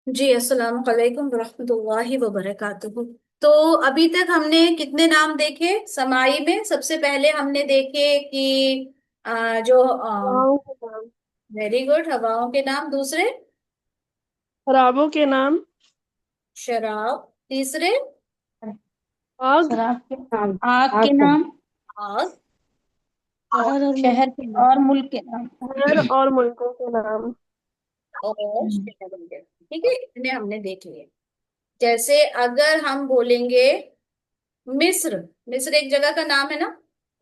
जी, अस्सलाम वालेकुम रहमतुल्लाहि व बरकातुहू। तो अभी तक हमने कितने नाम देखे समाई में? सबसे पहले हमने देखे कि जो हवाओं के नाम। वेरी गुड, हवाओं के नाम। दूसरे खराबों के नाम। शराब। तीसरे आग। शराब के नाम, आग आग के का नाम, आग। शहर और मुल्क शहर के के नाम। और मुल्क के नाम। शहर और मुल्कों के नाम। और हम्म, शहर हो गया। ठीक है, इतने हमने देख लिए। जैसे अगर हम बोलेंगे मिस्र, मिस्र एक जगह का नाम है ना,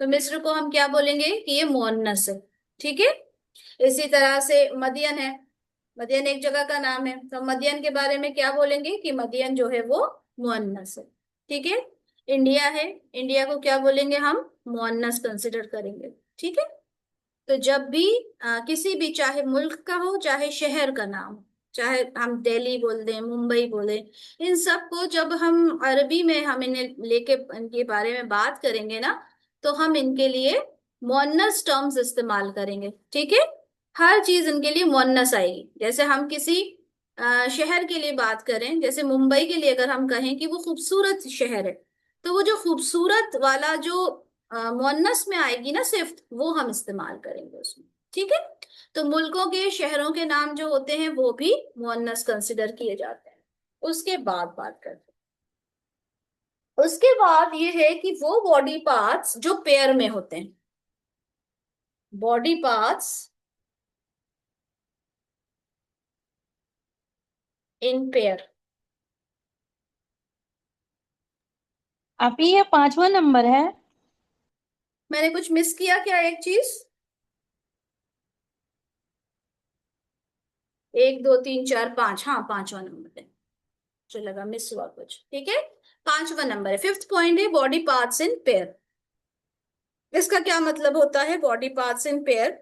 तो मिस्र को हम क्या बोलेंगे कि ये मुअन्नस है। ठीक है। इसी तरह से मदियन है, मदियन एक जगह का नाम है, तो मदियन के बारे में क्या बोलेंगे कि मदियन जो है वो मुअन्नस है। ठीक है। इंडिया है, इंडिया को क्या बोलेंगे हम? मुअन्नस कंसिडर करेंगे। ठीक है। तो जब भी किसी भी, चाहे मुल्क का हो चाहे शहर का नाम हो, चाहे हम दिल्ली बोल दें मुंबई बोले, इन सबको जब हम अरबी में हम इन्हें लेके इनके बारे में बात करेंगे ना, तो हम इनके लिए मुअन्नस टर्म्स इस्तेमाल करेंगे। ठीक है। हर चीज इनके लिए मुअन्नस आएगी। जैसे हम किसी शहर के लिए बात करें, जैसे मुंबई के लिए अगर हम कहें कि वो खूबसूरत शहर है, तो वो जो खूबसूरत वाला जो मुअन्नस में आएगी ना सिर्फ, वो हम इस्तेमाल करेंगे उसमें। ठीक है। तो मुल्कों के शहरों के नाम जो होते हैं वो भी मुअन्नस कंसिडर किए जाते हैं। उसके बाद बात करते हैं, उसके बाद ये है कि वो बॉडी पार्ट्स जो पेयर में होते हैं, बॉडी पार्ट्स इन पेयर। अभी ये 5वां नंबर है। मैंने कुछ मिस किया क्या, एक चीज? एक दो तीन चार पांच, हाँ, पांचवा नंबर है। मुझे लगा मिस हुआ कुछ। ठीक है। पांचवा नंबर है, फिफ्थ पॉइंट है बॉडी पार्ट्स इन पेयर। इसका क्या मतलब होता है बॉडी पार्ट्स इन पेयर?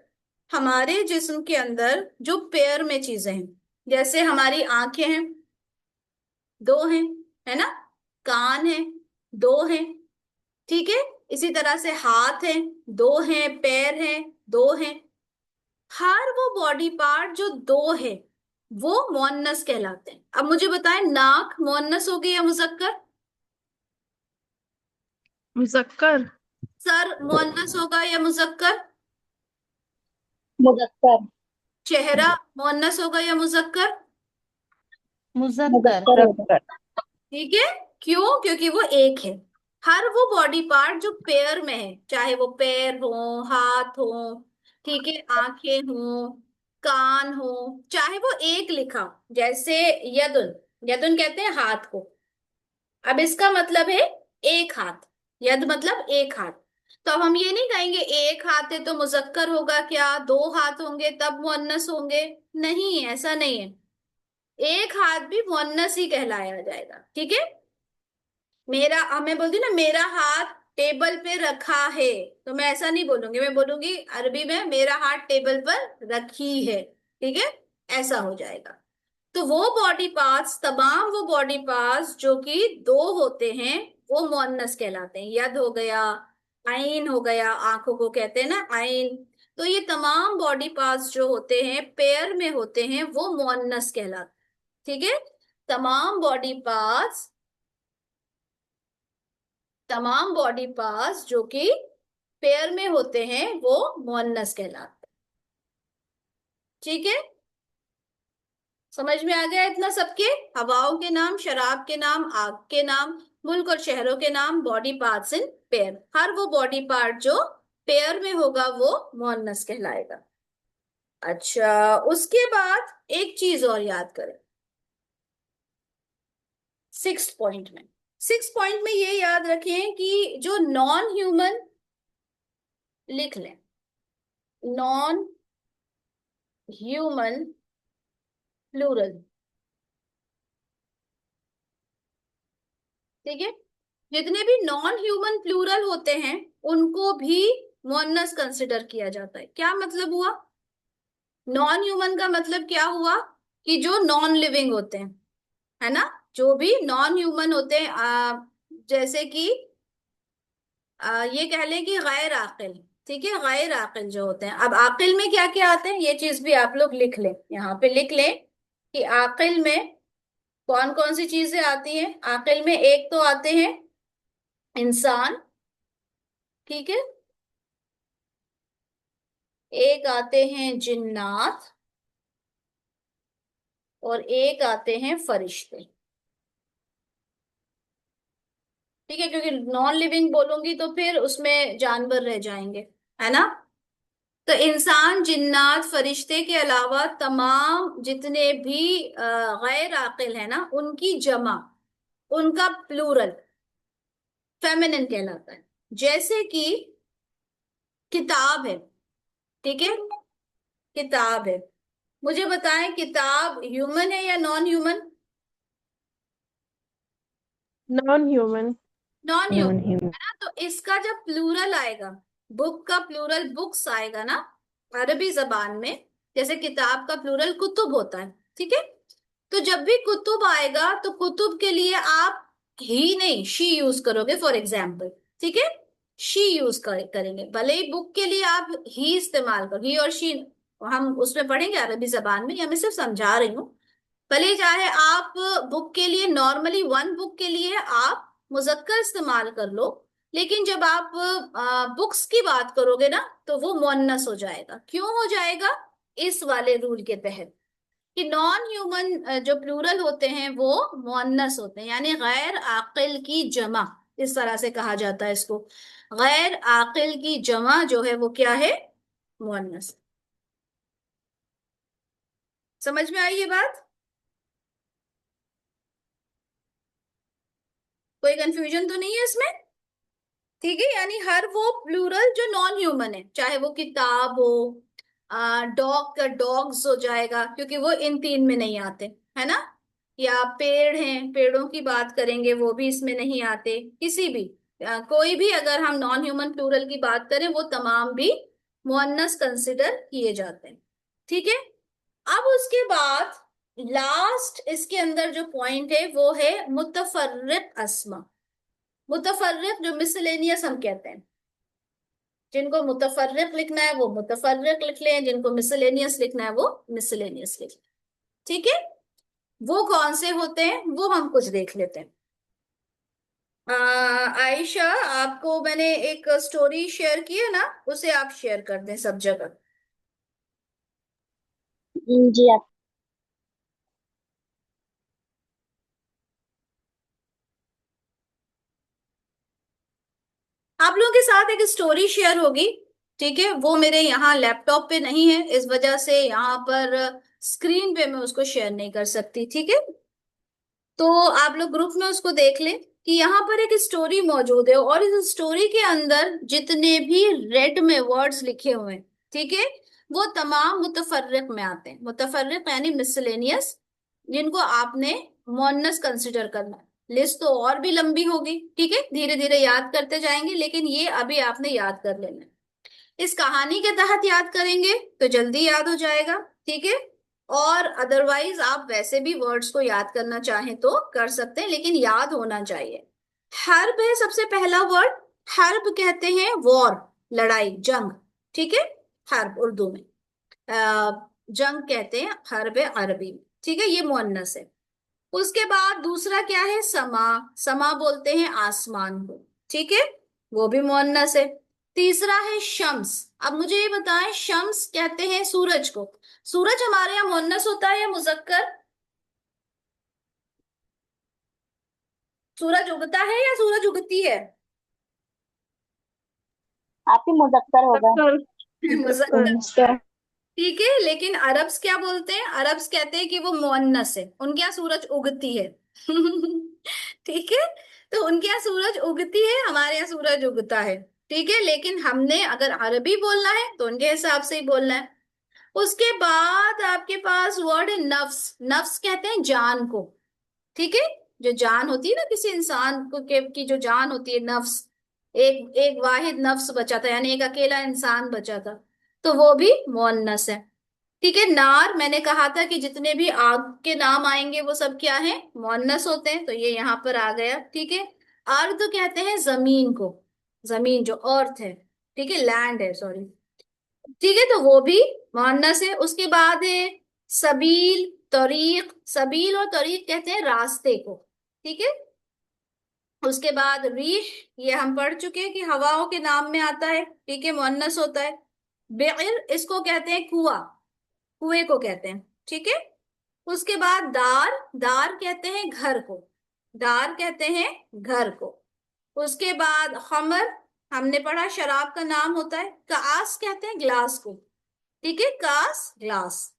हमारे जिस्म के अंदर जो पेयर में चीजें हैं, जैसे हमारी आंखें हैं, दो हैं, है ना? कान है, दो हैं। ठीक है। इसी तरह से हाथ हैं, दो हैं। पैर हैं, दो हैं। हर वो बॉडी पार्ट जो दो है वो मुअन्नस कहलाते हैं। अब मुझे बताएं, नाक मुअन्नस हो गई या मुजक्कर? मुजक्कर। सर मुअन्नस होगा या मुजक्कर? मुजक्कर। चेहरा मुअन्नस होगा या मुजक्कर? मुजक्कर। मुजक्कर होगा। ठीक है। क्यों? क्योंकि वो एक है। हर वो बॉडी पार्ट जो पेयर में है, चाहे वो पैर हो, हाथ हो, ठीक है, आंखें हो, कान हो, चाहे वो एक लिखा हो, जैसे यदुन, यदुन कहते हैं हाथ को। अब इसका मतलब है एक हाथ, यद मतलब एक हाथ। तो अब हम ये नहीं कहेंगे एक हाथ है तो मुजक्कर होगा, क्या दो हाथ होंगे तब मुअन्नस होंगे? नहीं, ऐसा नहीं है। एक हाथ भी मुअन्नस ही कहलाया जाएगा। ठीक है। मेरा, हमें बोलती ना मेरा हाथ टेबल पे रखा है, तो मैं ऐसा नहीं बोलूंगी, मैं बोलूंगी अरबी में मेरा हाथ टेबल पर रखी है। ठीक है। ऐसा हो जाएगा। तो वो बॉडी पार्ट्स, तमाम वो बॉडी पार्ट्स जो कि दो होते हैं, वो मुअन्नस कहलाते हैं। यद हो गया, आइन हो गया, आंखों को कहते हैं ना आइन। तो ये तमाम बॉडी पार्ट्स जो होते हैं पेयर में होते हैं वो मुअन्नस कहलाते हैं। ठीक है। तमाम बॉडी पार्ट्स, तमाम बॉडी पार्ट्स जो कि पेयर में होते हैं वो मुअन्नस कहलाते हैं। ठीक है। समझ में आ गया इतना सबके? हवाओं के नाम, शराब के नाम, आग के नाम, मुल्क और शहरों के नाम, बॉडी पार्ट्स इन पेयर। हर वो बॉडी पार्ट जो पेयर में होगा वो मुअन्नस कहलाएगा। अच्छा, उसके बाद एक चीज और याद करें सिक्स पॉइंट में। सिक्स पॉइंट में ये याद रखें कि जो नॉन ह्यूमन, लिख लें, नॉन ह्यूमन प्लूरल। ठीक है। जितने भी नॉन ह्यूमन प्लूरल होते हैं उनको भी मुअन्नस कंसिडर किया जाता है। क्या मतलब हुआ? नॉन ह्यूमन का मतलब क्या हुआ कि जो नॉन लिविंग होते हैं, है ना? जो भी नॉन ह्यूमन होते हैं, जैसे कि ये कह लें कि गैर आकिल। ठीक है, गैर आकिल जो होते हैं। अब आकिल में क्या क्या आते हैं ये चीज भी आप लोग लिख लें, यहाँ पे लिख लें कि आकिल में कौन कौन सी चीजें आती हैं आकिल में? एक तो आते हैं इंसान, ठीक है, एक आते हैं जिन्नात, और एक आते हैं फरिश्ते। ठीक है, क्योंकि नॉन लिविंग बोलूंगी तो फिर उसमें जानवर रह जाएंगे, है ना। तो इंसान, जिन्नात, फरिश्ते के अलावा तमाम जितने भी गैर आकिल है ना, उनकी जमा, उनका प्लूरल फेमिनिन कहलाता है। जैसे कि किताब है, ठीक है, किताब है। मुझे बताएं, किताब ह्यूमन है या non human? Non human. Non human, non human. है ना। तो इसका जब प्लूरल आएगा, बुक का प्लूरल बुक्स आएगा ना अरबी जबान में, जैसे किताब का प्लूरल कुतुब होता है, ठीक है। तो जब भी कुतुब आएगा तो कुतुब के लिए आप ही नहीं, शी यूज करोगे फॉर एग्जाम्पल, ठीक है। शी यूज करेंगे, भले ही बुक के लिए आप ही इस्तेमाल करो, ही और शी, हम उसमें पढ़ेंगे अरबी जबान में, या मैं सिर्फ समझा रही हूँ। भले चाहे आप बुक के लिए नॉर्मली वन बुक के लिए आप मुजक्कर इस्तेमाल कर लो, लेकिन जब आप बुक्स की बात करोगे ना तो वो मुअन्नस हो जाएगा। क्यों हो जाएगा? इस वाले रूल के तहत कि नॉन ह्यूमन जो प्लूरल होते हैं वो मुअन्नस होते हैं, यानी गैर आकिल की जमा, इस तरह से कहा जाता है इसको। गैर आकिल की जमा जो है वो क्या है? मुअन्नस। समझ में आई ये बात? कोई कंफ्यूजन तो नहीं है इसमें? ठीक है, यानी हर वो प्लूरल जो नॉन ह्यूमन है, चाहे वो किताब हो, डॉग का डॉग्स हो जाएगा क्योंकि वो इन तीन में नहीं आते, है ना। या पेड़ हैं, पेड़ों की बात करेंगे, वो भी इसमें नहीं आते। किसी भी कोई भी अगर हम नॉन ह्यूमन प्लूरल की बात करें वो तमाम भी मुअन्नस कंसिडर किए जाते हैं, ठीक है। अब उसके बाद लास्ट इसके अंदर जो पॉइंट है वो है मुतफर्रिक अस्मा। मुतफर्रिक जो मिसलेनियस हम कहते हैं, जिनको मुतफर्रिक लिखना है वो मुतफर्रिक लिख लें, जिनको मिसलेनियस लिखना है वो मिसलेनियस लिख लें, ठीक है। वो कौन से होते हैं वो हम कुछ देख लेते हैं। आयशा, आपको मैंने एक स्टोरी शेयर की है ना, उसे आप शेयर कर दें सब जगह। जी आप। आप लोगों के साथ एक स्टोरी शेयर होगी, ठीक है। वो मेरे यहाँ लैपटॉप पे नहीं है, इस वजह से यहाँ पर स्क्रीन पे मैं उसको शेयर नहीं कर सकती, ठीक है। तो आप लोग ग्रुप में उसको देख लें कि यहाँ पर एक स्टोरी मौजूद है, और इस स्टोरी के अंदर जितने भी रेड में वर्ड्स लिखे हुए हैं, ठीक है, वो तमाम मुतफर्रिक में आते हैं। मुतफर्रिक यानी मिसलेनियस, जिनको आपने मुअन्नस कंसिडर करना है। लिस्ट तो और भी लंबी होगी, ठीक है, धीरे धीरे याद करते जाएंगे, लेकिन ये अभी आपने याद कर लेना है। इस कहानी के तहत याद करेंगे तो जल्दी याद हो जाएगा, ठीक है। और अदरवाइज आप वैसे भी वर्ड्स को याद करना चाहें तो कर सकते हैं, लेकिन याद होना चाहिए। हर्ब है सबसे पहला वर्ड। हर्ब कहते हैं वॉर, लड़ाई, जंग, ठीक है। हर्ब उर्दू में जंग कहते हैं, हर्ब है अरबी में, ठीक है, ये मुअन्नस है। उसके बाद दूसरा क्या है? समा। समा बोलते हैं आसमान को, ठीक है, वो भी मुअन्नस है। तीसरा है शम्स। अब मुझे ये बताएं, शम्स कहते हैं सूरज को। सूरज हमारे यहाँ मुअन्नस होता है या मुजक्कर? सूरज उगता है या सूरज उगती है? आप ही मुजक्कर होगा। मुजक्कर। मुजक्कर, मुजक्कर। मुजक्कर। ठीक है। लेकिन अरब्स क्या बोलते हैं? अरब्स कहते हैं कि वो मुअन्नस है, उनके यहाँ सूरज उगती है। ठीक है, तो उनके यहाँ सूरज उगती है, हमारे यहाँ सूरज उगता है, ठीक है। लेकिन हमने अगर अरबी बोलना है तो उनके हिसाब से ही बोलना है। उसके बाद आपके पास वर्ड है नफ्स। नफ्स कहते हैं जान को, ठीक है। जो जान होती है ना किसी इंसान को की जो जान होती है, नफ्स। एक एक वाहिद नफ्स बचा था, यानी एक अकेला इंसान बचा था, तो वो भी मुअन्नस है, ठीक है। नार, मैंने कहा था कि जितने भी आग के नाम आएंगे वो सब क्या है? मुअन्नस होते हैं, तो ये यहाँ पर आ गया, ठीक है। अर्द कहते हैं जमीन को, जमीन जो अर्थ है, ठीक है, लैंड है, सॉरी, ठीक है, तो वो भी मुअन्नस है। उसके बाद है सबील। तरीक, सबील और तरीक कहते हैं रास्ते को, ठीक है। उसके बाद रीह, ये हम पढ़ चुके हैं कि हवाओं के नाम में आता है, ठीक है, मुअन्नस होता है। बि'r, इसको कहते हैं कुआं, कुएं को कहते हैं, ठीक है। उसके बाद दार, दार कहते हैं घर को, दार कहते हैं घर को। उसके बाद खमर, हमने पढ़ा शराब का नाम होता है। कास कहते हैं ग्लास को, ठीक है, कास ग्लास।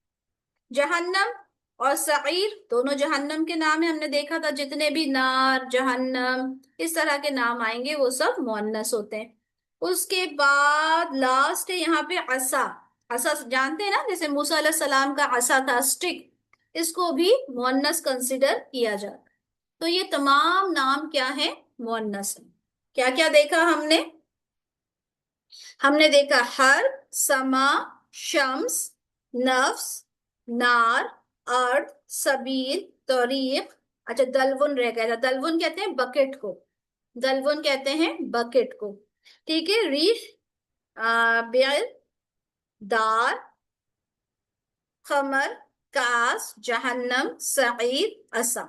जहन्नम और सईर दोनों जहन्नम के नाम है, हमने देखा था जितने भी नार, जहन्नम, इस तरह के नाम आएंगे वो सब मुअन्नस होते हैं। उसके बाद लास्ट है यहाँ पे असा, असा जानते हैं ना, जैसे मूसा अलैहि सलाम का असा था, स्टिक, इसको भी मुअन्नस कंसिडर किया जाता है। तो ये तमाम नाम क्या है, मुअन्नस है। क्या क्या देखा हमने, हमने देखा हर, समा, शम्स, नफ्स, नार, अर्द, सबील, तरीक। अच्छा दलवुन रह गया था, दलवुन कहते हैं बकेट को, दलवुन कहते हैं बकेट को, ठीक है। रीह, बियल, दार, खमर, कास, जहन्नम, सईद, असा।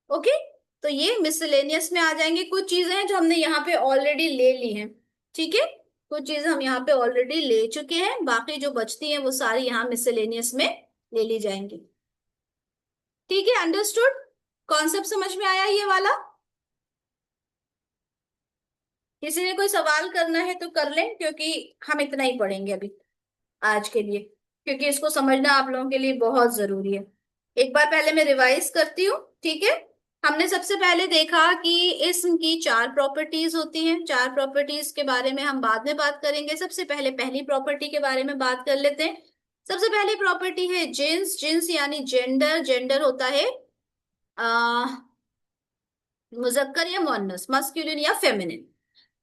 ओके, तो ये मिसलेनियस में आ जाएंगे। कुछ चीजें हैं जो हमने यहाँ पे ऑलरेडी ले ली हैं, ठीक है, कुछ चीजें हम यहाँ पे ऑलरेडी ले चुके हैं, बाकी जो बचती हैं वो सारी यहाँ मिसलेनियस में ले ली जाएंगी, ठीक है। अंडरस्टूड, कॉन्सेप्ट समझ में आया ये वाला? किसी ने कोई सवाल करना है तो कर लें, क्योंकि हम इतना ही पढ़ेंगे अभी आज के लिए, क्योंकि इसको समझना आप लोगों के लिए बहुत जरूरी है। एक बार पहले मैं रिवाइज करती हूँ, ठीक है। हमने सबसे पहले देखा कि इस्म की चार प्रॉपर्टीज होती हैं, चार प्रॉपर्टीज के बारे में हम बाद में बात करेंगे। सबसे पहले पहली प्रॉपर्टी के बारे में बात कर लेते हैं। सबसे पहली प्रॉपर्टी है जिन्स, जिन्स यानी जेंडर, जेंडर होता है आ, मुजक्कर या मुअन्नस, मस्कुलिन या फेमिनिन।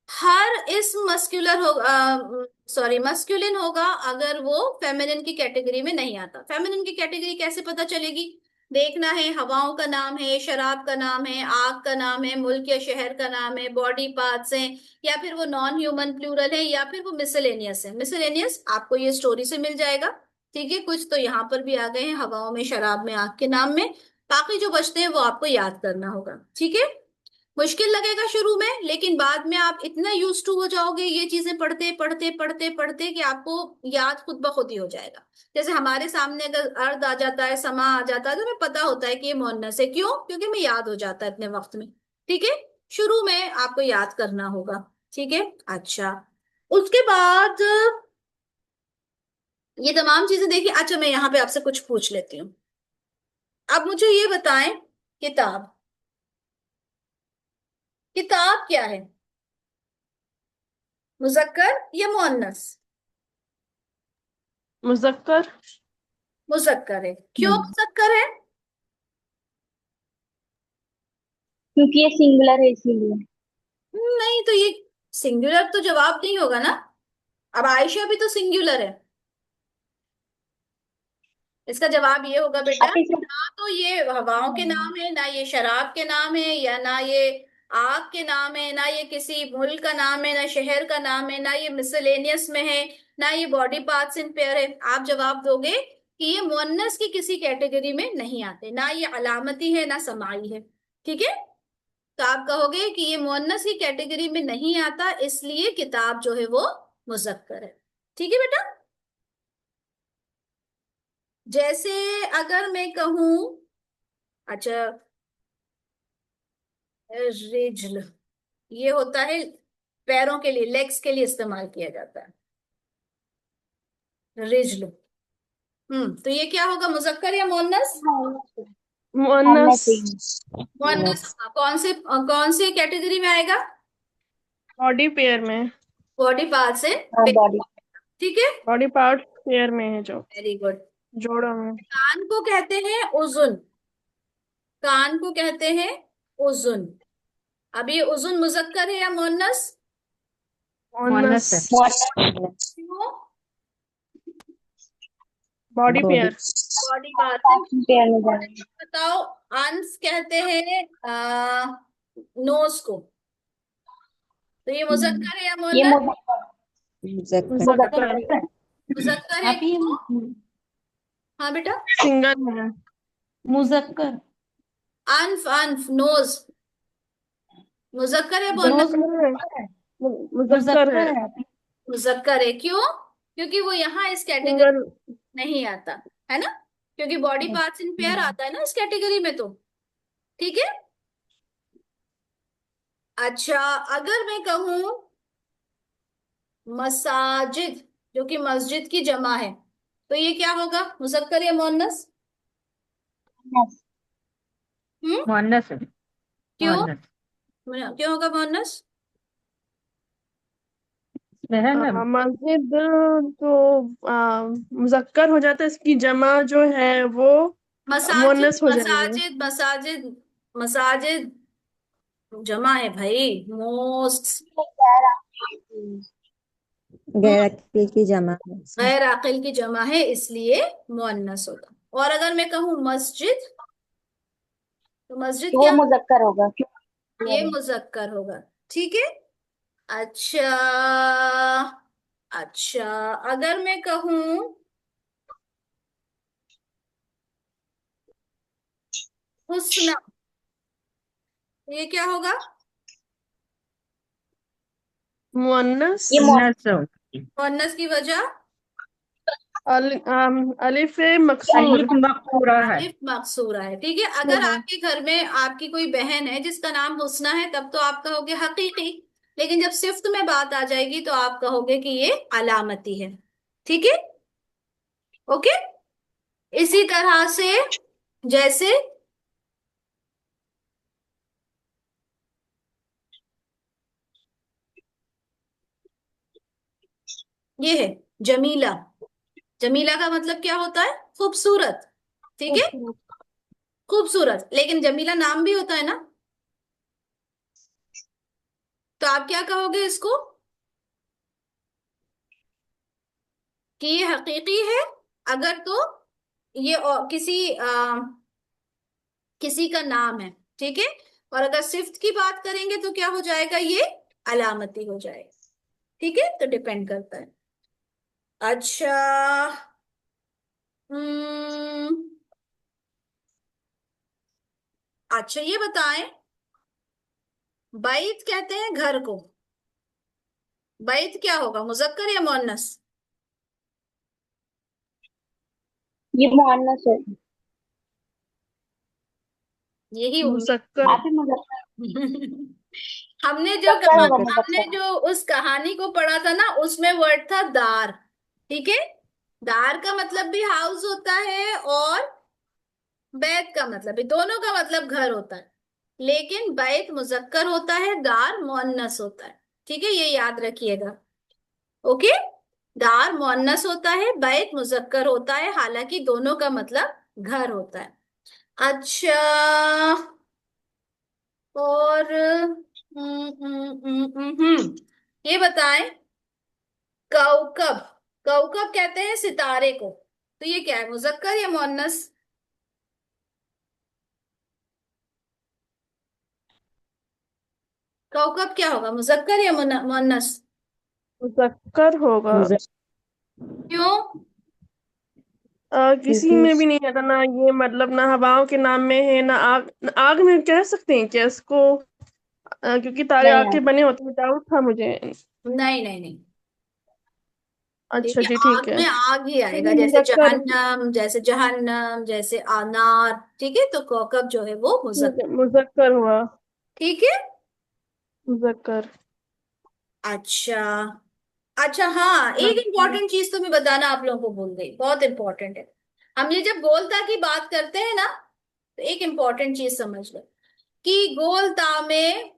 हर इस्म मस्कुलर होगा, सॉरी मस्कुलिन होगा अगर वो फेमिनिन की कैटेगरी में नहीं आता। फेमिनिन की कैटेगरी कैसे पता चलेगी, देखना है हवाओं का नाम है, शराब का नाम है, आग का नाम है, मुल्क या शहर का नाम है, बॉडी पार्ट्स हैं, या फिर वो नॉन ह्यूमन प्लूरल है, या फिर वो मिसलेनियस है। मिसलेनियस आपको ये स्टोरी से मिल जाएगा, ठीक है। कुछ तो यहाँ पर भी आ गए हैं हवाओं में, शराब में, आग के नाम में। बाकी जो बचते हैं वो आपको याद करना होगा, ठीक है। मुश्किल लगेगा शुरू में, लेकिन बाद में आप इतना यूज टू हो जाओगे ये चीजें पढ़ते पढ़ते पढ़ते पढ़ते कि आपको याद खुद ब खुद ही हो जाएगा। जैसे हमारे सामने अगर अर्ध आ जाता है, समा आ जाता है, तो हमें पता होता है कि ये मुअन्नस है। क्यों? क्योंकि हमें याद हो जाता है इतने वक्त में, ठीक है। शुरू में आपको याद करना होगा, ठीक है। अच्छा, उसके बाद ये तमाम चीजें देखिए। अच्छा, मैं यहाँ पे आपसे कुछ पूछ लेती हूँ। अब मुझे ये बताएं, किताब, किताब क्या है, मुजक्कर या मुअन्नस? मुजक्कर। मुजक्कर है। क्यों मुजक्कर है? क्योंकि ये सिंगुलर है इसीलिए। नहीं, तो ये सिंगुलर तो जवाब नहीं होगा ना। अब आयशा भी तो सिंगुलर है। इसका जवाब ये होगा बेटा, आप इसे ना तो ये हवाओं के नाम है, ना ये शराब के नाम है, या ना ये आग के नाम है, ना ये किसी मुल्क का नाम है, ना शहर का नाम है, ना ये मिसलेनियस में है, ना ये बॉडी पार्ट्स इन पेयर है। आप जवाब दोगे कि ये मुअन्नस की किसी कैटेगरी में नहीं आते, ना ये अलामती है ना समाई है, ठीक है। तो आप कहोगे कि ये मुअन्नस की कैटेगरी में नहीं आता, इसलिए किताब जो है वो मुजक्कर है, ठीक है बेटा। जैसे अगर मैं कहूं, अच्छा, रिज्ल, ये होता है पैरों के लिए, लेग्स के लिए इस्तेमाल किया जाता है, रिज्ल। तो ये क्या होगा, मुजक्कर या मुअन्नस? मुअन्नस। मुअन्नस होगा। कौन से कैटेगरी में आएगा? बॉडी पेयर में। बॉडी पार्ट से, बॉडी। ठीक है। बॉडी पार्ट पेयर में है जो वेरी गुड। जोड़ों में। कान को कहते हैं उजुन, कान को कहते हैं उजुन। अब ये उजुन मुजक्कर है या मुअन्नस? मुअन्नस। क्यों? Body pair. बॉडी पार्ट से। पेयर में जाएंगे। बताओ, अंस कहते हैं नोज को, तो ये मुजक्कर है या ये मुअन्नस? मुजक्कर। मुजक्कर। मुजक्कर। मुजक्कर है। आप ये क्यों? हाँ बेटा। सिंगल है। मुजक्कर। अनफ, अनफ, नोज। मुजक्कर है नोज मुअन्नस? मुजक्कर है। मुजक्कर है। मुजक्कर है अभी। मुजक्कर है, क्यों? क्योंकि वो यहाँ इस कैटेगरी सिंगल। नहीं आता, है ना? क्योंकि बॉडी पार्ट्स इन पेयर आता है ना इस कैटेगरी में तो। ठीक है। अच्छा, अगर मैं कहूं मसाजिद, जो कि मस्जिद की जमा है, तो ये क्या होगा, मुजक्कर या मुअन्नस? हम्म। मुअन्नस है। क्यों? मुअन्नस क्यों होगा मुअन्नस? में है ना। मस्जिद तो मुजक्कर हो जाता है, इसकी जमा जो है वो मसाजिद, मुअन्नस हो जाएगी। मसाजिद, मसाजिद, मसाजिद जमा है भाई, मोस्क। गैर अकील की जमा है इसमें। गैर आकिल की जमा है, इसलिए मुअन्नस होगा। और अगर मैं कहूं मस्जिद, तो मस्जिद वो क्या? मुजक्कर होगा। ये मुजक्कर होगा। ठीक है। अच्छा, अच्छा, अगर मैं कहूं हुस्न, ये क्या होगा? मुअन्नस। ये मुअन्नस होगा। मुअन्नस की वजह? अलिफ मकसूर। अलीफ मकसूरा है। अलिफ मकसूरा है। ठीक है। अगर हाँ। आपके घर में आपकी कोई बहन है जिसका नाम हुस्ना है, तब तो आप कहोगे हकीकी। लेकिन जब सिफ्त में बात आ जाएगी तो आप कहोगे कि ये अलामती है। ठीक है। ओके। इसी तरह से, जैसे ये है जमीला। जमीला का मतलब क्या होता है? खूबसूरत। ठीक है। खूबसूरत, लेकिन जमीला नाम भी होता है ना, तो आप क्या कहोगे इसको, कि ये हकीकी है अगर तो ये किसी का नाम है। ठीक है। और अगर सिफ्त की बात करेंगे तो क्या हो जाएगा, ये अलामती हो जाएगा। ठीक है, तो डिपेंड करता है। अच्छा। हम्म। अच्छा, ये बताएं, बैत कहते हैं घर को, बैत क्या होगा, मुजक्कर या मुअन्नस? ये मुअन्नस है। यही मुजक्कर। आप ही मुजक्कर। हमने जो मुजक्कर होगा हमने मुजक्कर। जो उस कहानी को पढ़ा था ना, उसमें वर्ड था दार। ठीक है। दार का मतलब भी हाउस होता है, और बैत का मतलब भी, दोनों का मतलब घर होता है। लेकिन बैत मुजक्कर होता है, दार मुअन्नस होता है। ठीक है, ये याद रखिएगा। ओके। दार मुअन्नस होता है, बैत मुजक्कर होता है, हालांकि दोनों का मतलब घर होता है। अच्छा। और ये बताएं, कौकब, कौकब कहते हैं सितारे को, तो ये क्या है, मुजक्कर या मुअन्नस? कौकब क्या होगा, मुजक्कर या मुअन्नस? मुजक्कर होगा। मुजफ्फर। क्यों? किसी क्योंकि में भी नहीं आता ना, ये मतलब ना हवाओं के नाम में है ना आग। आग में कह सकते हैं क्या इसको? क्योंकि तारे नहीं आग के यार। बने होते हैं, डाउट था मुझे। नहीं, नहीं, नहीं। अच्छा देखिए, जी, ठीक आग है। में आग ही आएगा, चलिए जैसे मुजक्कर। जहन्नम, जैसे जहन्नम, जैसे अनार। ठीक है, तो कौकब जो है वो ठीक मुजक्कर। है, मुजक्कर हुआ। ठीक है। मुजक्कर। अच्छा। अच्छा, हाँ, एक हाँ। इंपॉर्टेंट चीज तो मैं बताना आप लोगों को भूल गई, बहुत इंपॉर्टेंट है। हम ये जब गोलता की बात करते हैं ना, तो एक इंपॉर्टेंट चीज समझ लो, कि गोलता में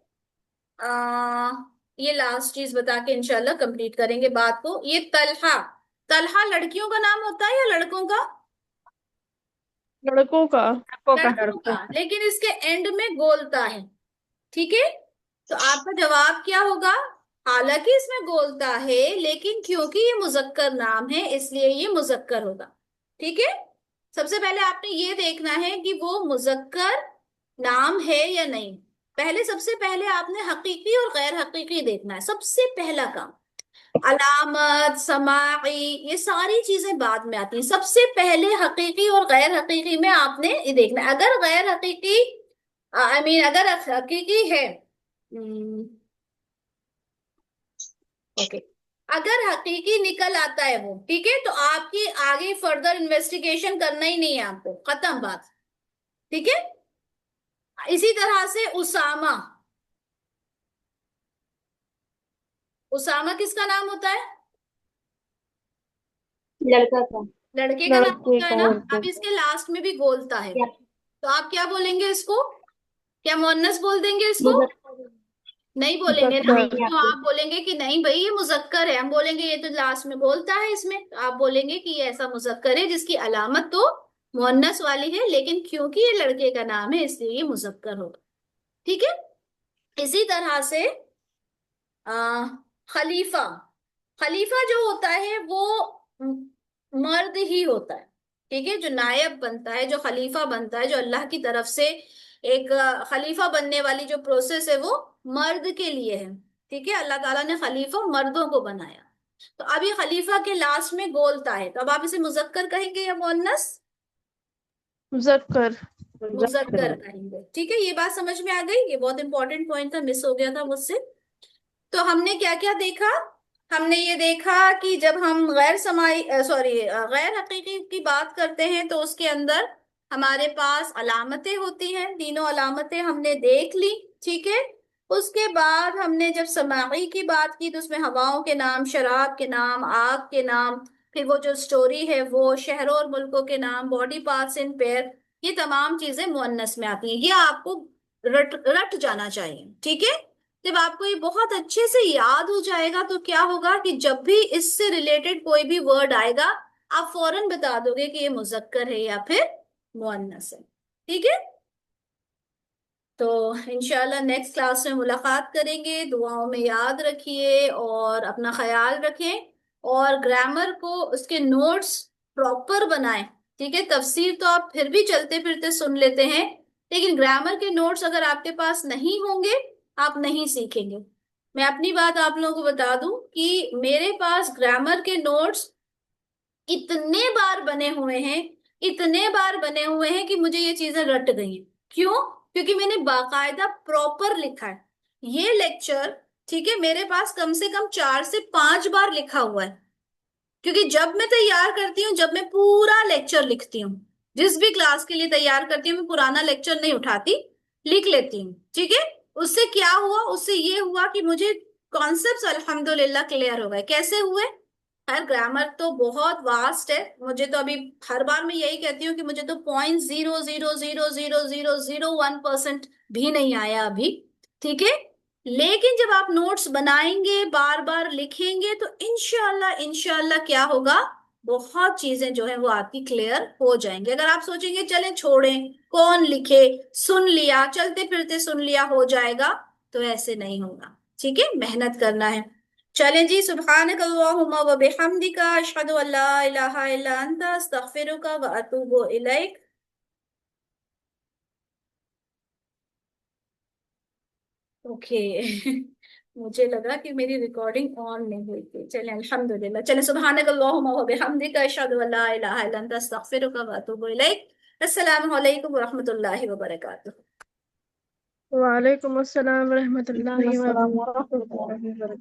आ, ये लास्ट चीज बता के इंशाल्लाह कंप्लीट करेंगे बात को। ये तलहा, तलहा लड़कियों का नाम होता है या लड़कों का? लड़कों का। लड़कों का, लेकिन इसके एंड में गोलता है। ठीक है। तो आपका जवाब क्या होगा? हालांकि इसमें गोलता है, लेकिन क्योंकि ये मुजक्कर नाम है, इसलिए ये मुजक्कर होगा। ठीक है। सबसे पहले आपने ये देखना है कि वो मुजक्कर नाम है या नहीं। सबसे पहले आपने हकीकी और गैर हकीकी देखना है, सबसे पहला काम। अलामत, समाई, ये सारी चीजें बाद में आती हैं। सबसे पहले हकीकी और गैर हकीकी में आपने ये देखना है। अगर गैर हकीकी, आई मीन अगर हकीकी है, ओके, अगर हकीकी निकल आता है वो, ठीक है, तो आपकी आगे फर्दर इन्वेस्टिगेशन करना ही नहीं है आपको, खत्म बात। ठीक है। इसी तरह से उसामा, उसामा किसका नाम होता है? लड़का का। लड़के का नाम लड़के होता है का। ना। अब इसके लास्ट में भी बोलता है, क्या? तो आप क्या बोलेंगे इसको? क्या मुअन्नस बोल देंगे इसको? मुजक्कर। नहीं बोलेंगे ना। मुजक्कर। नहीं तो आती। आप बोलेंगे कि नहीं भाई ये मुजक्कर है, हम बोलेंगे ये तो लास्ट में बोलता है इसमें, तो आप बोलेंगे कि ये ऐसा मुजक्कर है जिसकी अलामत तो मुअन्नस वाली है, लेकिन क्योंकि ये लड़के का नाम है इसलिए ये मुजक्कर होगा। ठीक है। इसी तरह से आ, खलीफा, खलीफा जो होता है वो मर्द ही होता है। ठीक है। जो नायब बनता है, जो खलीफा बनता है, जो अल्लाह की तरफ से एक खलीफा बनने वाली जो प्रोसेस है वो मर्द के लिए है। ठीक है। अल्लाह ताला ने खलीफा मर्दों को बनाया। तो अब ये खलीफा के लास्ट में बोलता है, तो अब आप इसे मुजक्कर कहेंगे या मुअन्नस? मुजक्कर। मुजक्कर कहेंगे। ठीक है। ये बात समझ में आ गई? ये बहुत इंपॉर्टेंट पॉइंट था, मिस हो गया था मुझसे। तो हमने क्या क्या देखा? हमने ये देखा कि जब हम गैर समाई सॉरी गैर हकीकी की बात करते हैं तो उसके अंदर हमारे पास अलामतें होती हैं। तीनों अलामतें हमने देख ली। ठीक है। उसके बाद हमने जब समाई की बात की तो उसमें हवाओं के नाम, शराब के नाम, आग के नाम, फिर वो जो स्टोरी है वो शहरों और मुल्कों के नाम, बॉडी पार्ट्स इन पेयर, ये तमाम चीजें मुअन्नस में आती हैं। ये आपको रट रट जाना चाहिए। ठीक है। जब आपको ये बहुत अच्छे से याद हो जाएगा तो क्या होगा कि जब भी इससे रिलेटेड कोई भी वर्ड आएगा आप फौरन बता दोगे कि ये मुजक्कर है या फिर मुअन्नस है। ठीक है। तो इंशाल्लाह नेक्स्ट क्लास में मुलाकात करेंगे। दुआओं में याद रखिए और अपना ख्याल रखें, और ग्रामर को उसके नोट्स प्रॉपर बनाएं। ठीक है। तफसीर तो आप फिर भी चलते फिरते सुन लेते हैं, लेकिन ग्रामर के नोट्स अगर आपके पास नहीं होंगे आप नहीं सीखेंगे। मैं अपनी बात आप लोगों को बता दूं कि मेरे पास ग्रामर के नोट्स इतने बार बने हुए हैं, इतने बार बने हुए हैं कि मुझे ये चीजें रट गई हैं। क्यों? क्योंकि मैंने बाकायदा प्रॉपर लिखा है ये लेक्चर। ठीक है। मेरे पास कम से कम 4 से 5 बार लिखा हुआ है, क्योंकि जब मैं तैयार करती हूँ, जब मैं पूरा लेक्चर लिखती हूँ, जिस भी क्लास के लिए तैयार करती हूँ, मैं पुराना लेक्चर नहीं उठाती, लिख लेती हूँ। ठीक है। उससे क्या हुआ? उससे ये हुआ कि मुझे कॉन्सेप्ट्स अल्हम्दुलिल्लाह क्लियर हो गए। कैसे हुए? हर ग्रामर तो बहुत वास्ट है, मुझे तो अभी हर बार मैं यही कहती हूँ कि मुझे तो 0.0000001% भी नहीं आया अभी। ठीक है। लेकिन जब आप नोट्स बनाएंगे, बार बार लिखेंगे, तो इंशाल्लाह इंशाल्लाह क्या होगा, बहुत चीजें जो है वो आपकी क्लियर हो जाएंगी। अगर आप सोचेंगे चलें छोड़ें, कौन लिखे, सुन लिया, चलते फिरते सुन लिया, हो जाएगा, तो ऐसे नहीं होगा। ठीक है। मेहनत करना है। चलें जी। सुब्हानक अल्लाहुम्मा व बिहम्दिका अशहदु अल्ला इलाहा इल्ला अंता अस्तगफिरुका व अतूबु इलैक। ओके। मुझे लगा कि मेरी रिकॉर्डिंग ऑन नहीं हुई थी। चलें अल्हम्दुलिल्लाह। चलें सुब्हानक अल्लाहुम्मा व बिहम्दिका अशहदु अल्ला इलाहा इल्ला अंता अस्तगफिरुका व अतूबु इलैक। अस्सलामु अलैकुम व रहमतुल्लाहि व बरकातुहू। वालेकुम अस्सलाम रहमतुल्लाहि व बरकातहू।